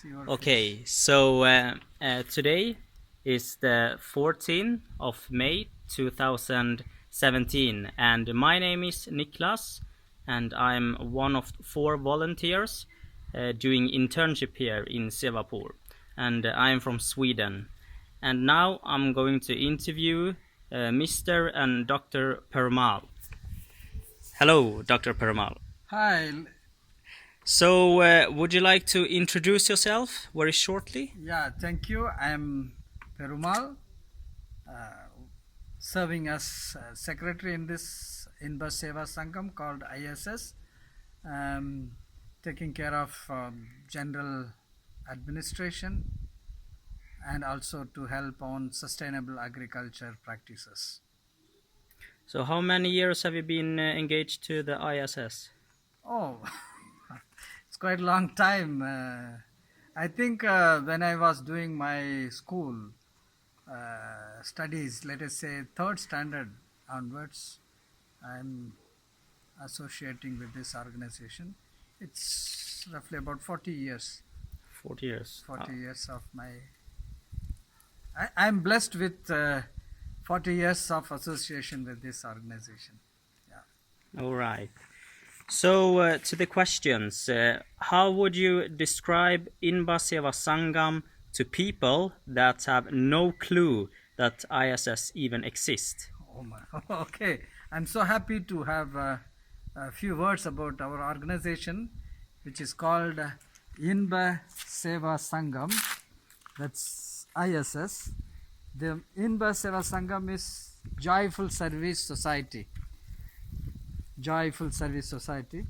your face. Okay, so today is the 14th of May 2017, and my name is Niklas, and I'm one of 4 volunteers doing internship here in Singapore, and I'm from Sweden. And now I'm going to interview Mr. and Dr. Perumal. Hello, Dr. Perumal. Hi, So, would you like to introduce yourself very shortly? yeah, thank you. I'm Perumal, serving as secretary in this Inba Seva Sangam called ISS, um, taking care of general administration and also to help on sustainable agriculture practices. So, how many years have you been engaged to the ISS? Oh, it's quite a long time. I think when I was doing my school studies, let us say third standard onwards, I'm associating with this organization. It's roughly about 40 years. 40 years. 40 years of my. I'm blessed with 40 years of association with this organization. Yeah. All right. So, to the questions, how would you describe Inba Seva Sangam to people that have no clue that ISS even exists? Oh my. Okay. I'm so happy to have a few words about our organization, which is called Inba Seva Sangam. That's ISS. The Inba Seva Sangam is Joyful Service Society. Joyful Service Society.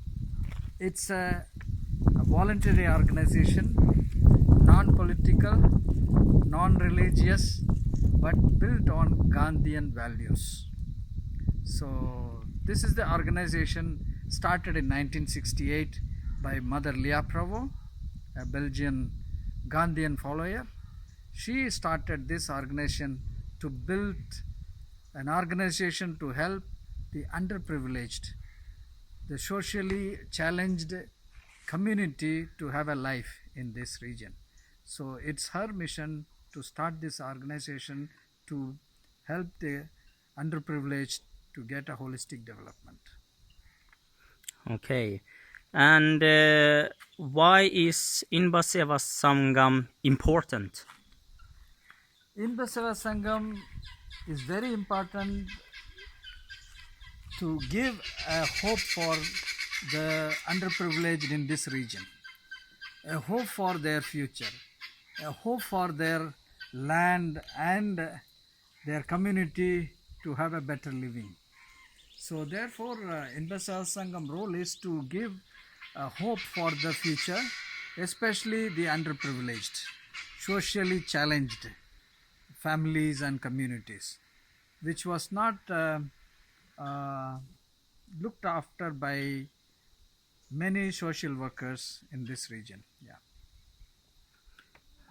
It's a voluntary organization, non-political, non-religious, but built on Gandhian values. So this is the organization started in 1968 by Mother Leah Provo, a Belgian Gandhian follower. She started this organization to build an organization to help the underprivileged, the socially challenged community to have a life in this region. So it's her mission to start this organization to help the underprivileged to get a holistic development. Okay. And why is Inba Seva Sangam important? Inba Seva Sangam is very important to give a hope for the underprivileged in this region, a hope for their future, a hope for their land and their community to have a better living. So therefore, Inba Seva Sangam role is to give a hope for the future, especially the underprivileged, socially challenged families and communities, which was not looked after by many social workers in this region. Yeah.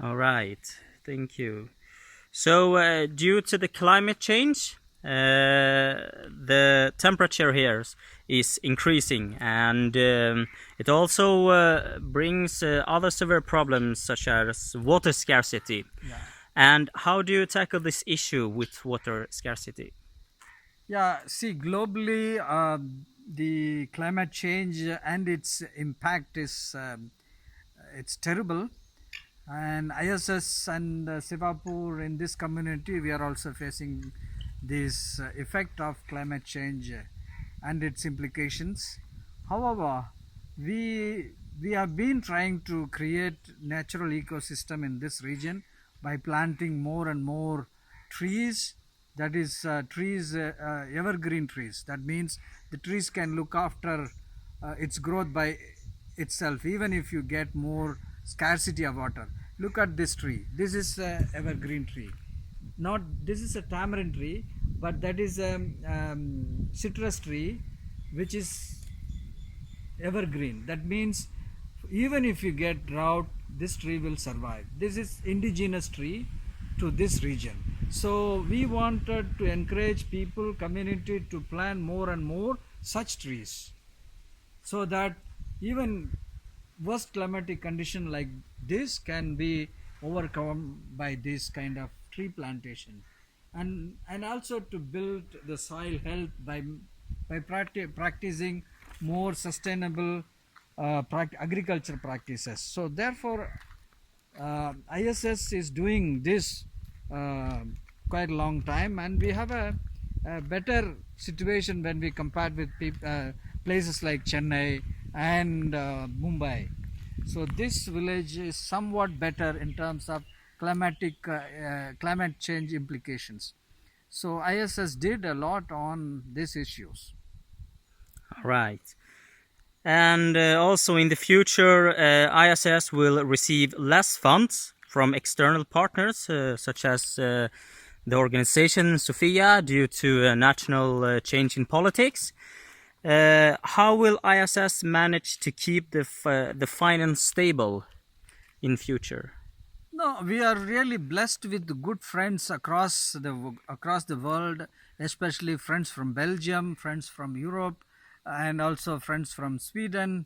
All right, thank you. So, due to the climate change, the temperature here is increasing, and it also brings other severe problems such as water scarcity. Yeah. And how do you tackle this issue with water scarcity? Yeah, see, globally, the climate change and its impact is it's terrible. And ISS and Singapore in this community, we are also facing this effect of climate change and its implications. However, we have been trying to create natural ecosystem in this region by planting more and more trees, that is trees, evergreen trees. That means the trees can look after its growth by itself, even if you get more scarcity of water. Look at this tree. This is a evergreen tree. Not this is a tamarind tree, but that is a citrus tree, which is evergreen. That means even if you get drought, this tree will survive. This is indigenous tree to this region. So we wanted to encourage people, community to plant more and more such trees, so that even worst climatic condition like this can be overcome by this kind of tree plantation, and also to build the soil health by practicing more sustainable agriculture practices. So therefore ISS is doing this uh, quite a long time, and we have a better situation when we compare with places like Chennai and Mumbai. So this village is somewhat better in terms of climate change implications. So ISS did a lot on these issues. Right. And also in the future, ISS will receive less funds from external partners, such as the organization Sophia, due to national change in politics. How will ISS manage to keep the finance stable in future? No, we are really blessed with good friends across the world, especially friends from Belgium, friends from Europe, and also friends from Sweden.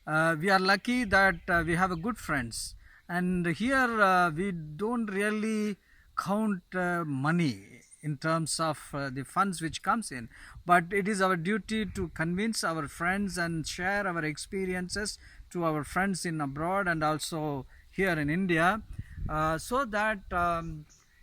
We are lucky that we have a good friends, and here we don't really count money in terms of the funds which comes in, but it is our duty to convince our friends and share our experiences to our friends in abroad and also here in India, so that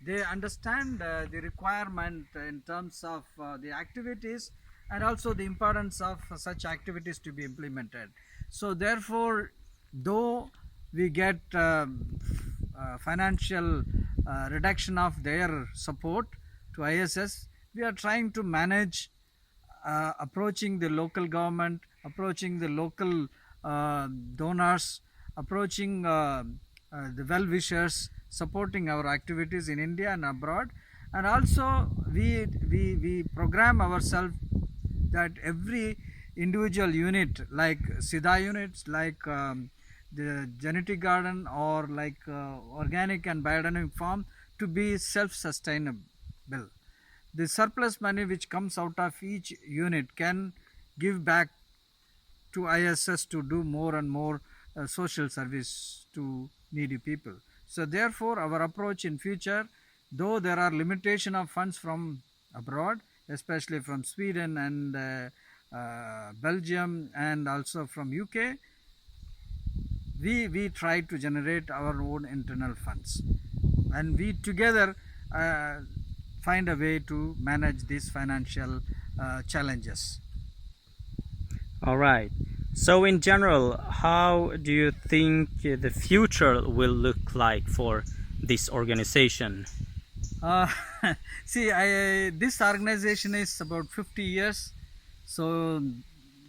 they understand the requirement in terms of the activities and also the importance of such activities to be implemented. So therefore, though we get financial reduction of their support to ISS, we are trying to manage approaching the local government, approaching the local donors, approaching the well-wishers, supporting our activities in India and abroad. And also we program ourselves that every individual unit like Siddha units, like the genetic garden or like organic and biodynamic farm to be self-sustainable. The surplus money which comes out of each unit can give back to ISS to do more and more social service to needy people. So therefore our approach in future, though there are limitation of funds from abroad, especially from Sweden and Belgium and also from UK, we try to generate our own internal funds, and we together find a way to manage these financial challenges. All right. So in general, how do you think the future will look like for this organization? Uh, see, this organization is about 50 years. So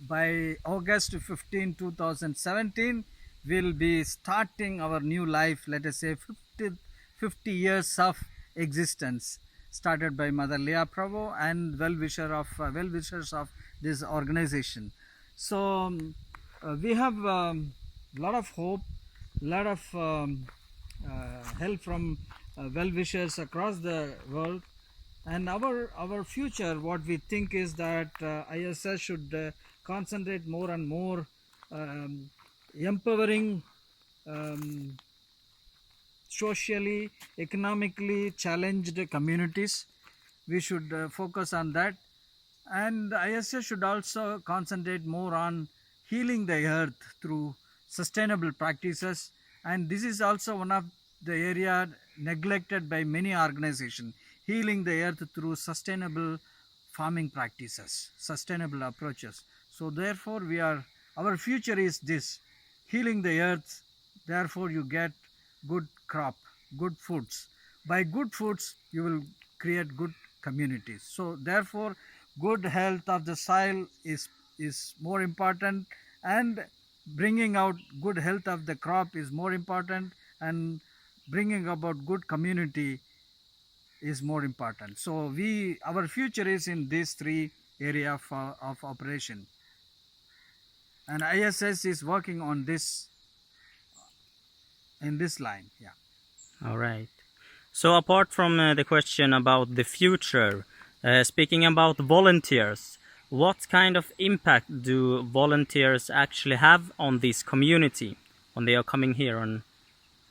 by August 15, 2017, we'll be starting our new life, let us say 50 years of existence, started by Mother Leah Prabhu and well-wishers of this organization. So we have lot of hope, lot of help from well-wishers across the world, and our future, what we think is that ISS should concentrate more and more empowering um, socially, economically challenged communities. We should focus on that, and ISS should also concentrate more on healing the earth through sustainable practices. And this is also one of the area neglected by many organizations, healing the earth through sustainable farming practices, sustainable approaches. So therefore our future is this, healing the earth. Therefore you get good crop, good foods. By good foods you will create good communities. So therefore good health of the soil is more important, and bringing out good health of the crop is more important, and bringing about good community is more important. So our future is in these three area of operation, and ISS is working on this in this line. Yeah. All right. So apart from the question about the future, speaking about volunteers, what kind of impact do volunteers actually have on this community? when they are coming here? And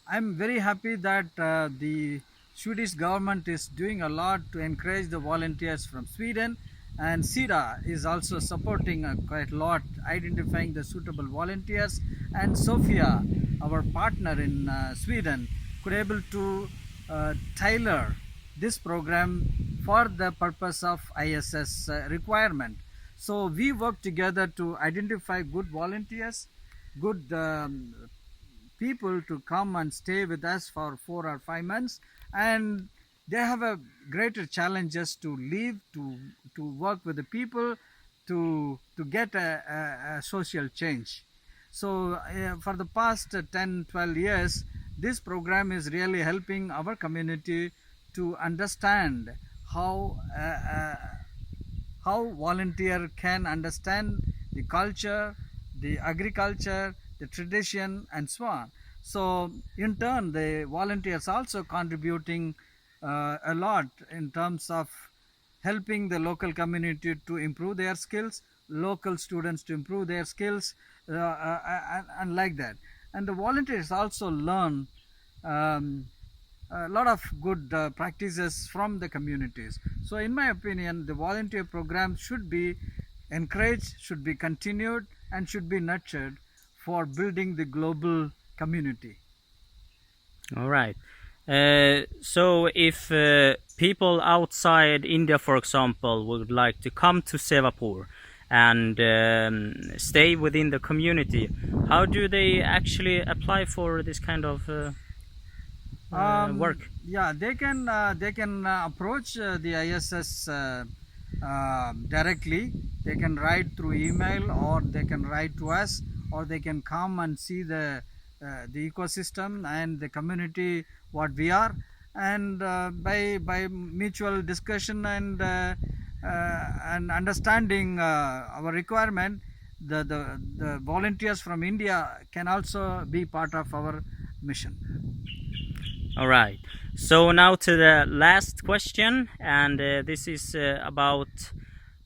I'm very happy that the Swedish government is doing a lot to encourage the volunteers from Sweden, and SIDA is also supporting quite a lot, identifying the suitable volunteers. And Sofia, our partner in Sweden, could able to tailor this program for the purpose of ISS requirement. So we work together to identify good volunteers, good people to come and stay with us for 4 or 5 months, and they have a greater challenges to live, to work with the people, to get a social change. So for the past 10-12 years, this program is really helping our community to understand how volunteer can understand the culture, the agriculture, the tradition, and so on. So in turn, the volunteers also contributing a lot in terms of helping the local community to improve their skills, local students to improve their skills, and like that. And the volunteers also learn um, a lot of good practices from the communities. So in my opinion, the volunteer program should be encouraged, should be continued, and should be nurtured for building the global community. all right. So if people outside India, for example, would like to come to Sevapur and stay within the community, how do they actually apply for this kind of work? Yeah, they can approach the ISS directly. They can write through email, or they can write to us, or they can come and see the ecosystem and the community what we are, and by mutual discussion and understanding our requirement, the volunteers from India can also be part of our mission. All right. So now to the last question, and this is about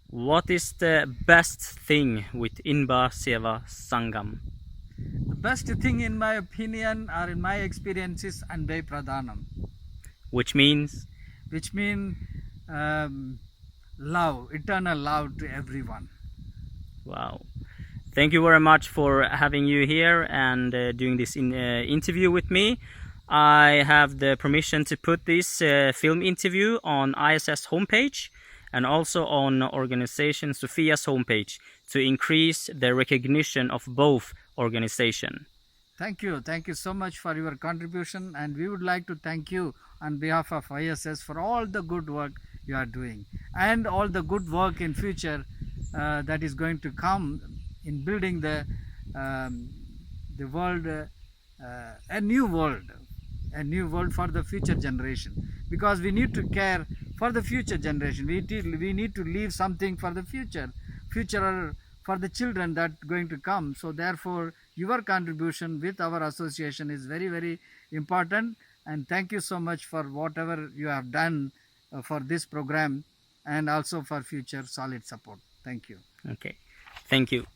what is the best thing with Inba Seva Sangam? The best thing, in my opinion, or in my experience, is Anbe Pradhanam, Which means? which means love, eternal love to everyone. Wow. Thank you very much for having you here and doing this interview with me. I have the permission to put this film interview on ISS homepage and also on organization Sophia's homepage to increase the recognition of both organizations. Thank you so much for your contribution, and we would like to thank you on behalf of ISS for all the good work you are doing, and all the good work in future that is going to come in building the world, a new world for the future generation, because we need to care for the future generation. We need to leave something for the future for the children that going to come. So therefore, your contribution with our association is very, very important, and thank you so much for whatever you have done for this program, and also for future solid support. Thank you. Okay. Thank you.